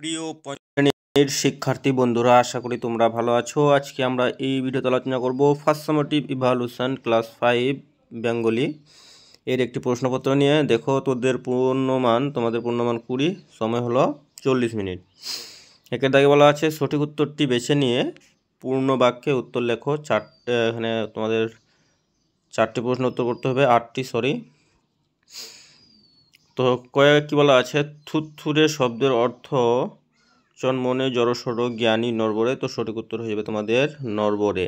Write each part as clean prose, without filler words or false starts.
প্রিয় পঞ্চমের শিক্ষার্থী বন্ধুরা, আশা করি তোমরা ভালো আছো। আজকে আমরা এই ভিডিওতে আলোচনা করব first summative evaluation class 5 Bengali এর একটি প্রশ্নপত্র নিয়ে। দেখো তোমাদের পূর্ণমান 20, সময় হলো 40 মিনিট। একের দাগে বলা আছে সঠিক উত্তরটি বেছে নিয়ে পূর্ণ বাক্যে উত্তর লেখো। এখানে তোমাদের 4টি প্রশ্ন উত্তর করতে হবে, 8টি সরি। তো কি বলা আছে, থুতথুরে শব্দের অর্থ চনমনে জড়সড় জ্ঞানী নরবরে। তো সঠিক উত্তর হয়ে যাবে তোমাদের নরবরে।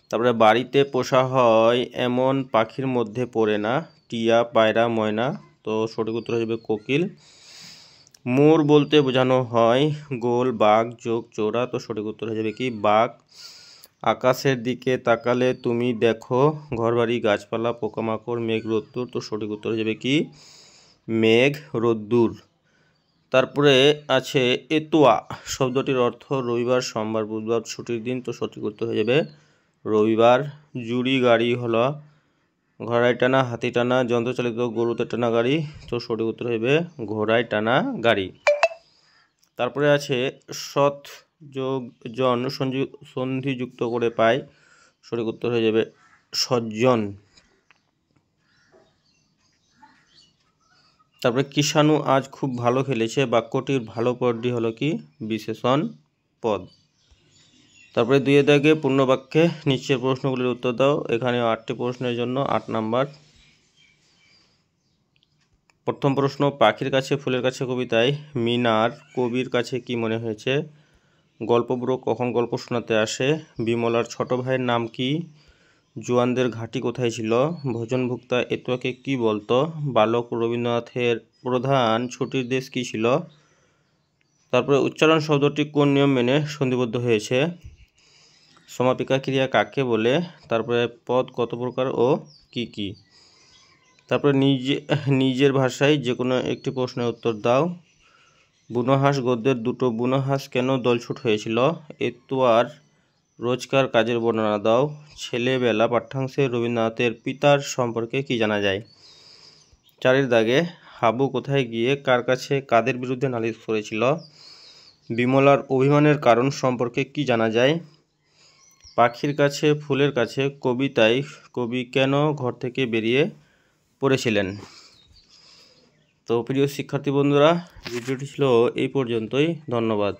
তারপরে বাড়িতে পোষা হয় এমন পাখির মধ্যে পড়ে না, টিয়া, পায়রা, ময়না। তো সঠিক উত্তর হয়ে যাবে কোকিল। মোর বলতে বোঝানো হয় গোল, বাঘ, যোগ, চৌড়া। তো সঠিক উত্তর হয়ে যাবে কি বাঘ। আকাশের দিকে তাকালে তুমি দেখো ঘরবাড়ি, গাছপালা, পোকামাকড়, মেঘ, রোদ্দুর। তো সঠিক উত্তর হয়ে যাবে কি মেঘ, রোদ্দুর। তারপরে আছে এতুয়া শব্দটির অর্থ রবিবার, সোমবার, বুধবার, ছুটির দিন। তো সঠিক উত্তর হয়ে যাবে রবিবার। জুড়ি গাড়ি হলো ঘোড়ায় টানা, হাতি টানা, যন্ত্রচালিত গরুতে টানা গাড়ি। তো সঠিক উত্তর হয়ে যাবে ঘোড়ায় টানা গাড়ি। তারপরে আছে সৎ যোগ জন সন্ধিযুক্ত করে পায়। সঠিক উত্তর হয়ে যাবে সজ্জন। তারপরে কিষাণু আজ খুব ভালো খেলেছে, বাক্যটির ভালো পদটি হলো কি বিশেষণ পদ। তারপরে 2 দাগে পূর্ণ বাক্যে নিচের প্রশ্নগুলির উত্তর দাও। এখানে 8টি প্রশ্নের জন্য 8 নাম্বার। প্রথম প্রশ্ন, পাখির কাছে ফুলের কাছে কবিতায় মিনার কবির কাছে কি মনে হয়েছে? গল্প বুড়ো কখন গল্প শোনাতে আসে? বিমলার ছোট ভাইয়ের নাম কি? জোয়ানদের ঘাঁটি কোথায় ছিল? ভোজনভুক্তা এতুয়াকে কি বলতো? বালক রবীন্দ্রনাথের প্রধান ছুটির দেশ কি ছিল? তারপরে উচ্চারণ শব্দটি কোন নিয়ম মেনে সন্ধিবদ্ধ হয়েছে? সমাপিকা ক্রিয়া কাকে বলে? তারপরে পদ কত প্রকার ও কি কি? তারপরে নিজের ভাষায় যে কোনো একটি প্রশ্নের উত্তর দাও। বুনোহাঁস গদ্যের দুটো বুনোহাঁস কেন দলছুট হয়েছিল? এতুয়ার রোজকার কাজের বর্ণনা দাও। ছেলেবেলা পাঠ্যাংশে রবীন্দ্রনাথের পিতার সম্পর্কে কি জানা যায়? 4 দাগে হাবু কোথায় গিয়ে কার কাছে কাদের বিরুদ্ধে নালিশ করেছিল? বিমলার অভিমানের কারণ সম্পর্কে কি জানা যায়? পাখির কাছে ফুলের কাছে কবিতায় কবি কেন ঘর থেকে বেরিয়ে পড়েছিলেন? তো প্রিয় শিক্ষার্থী বন্ধুরা, ভিডিওটি ছিল এই পর্যন্তই। ধন্যবাদ।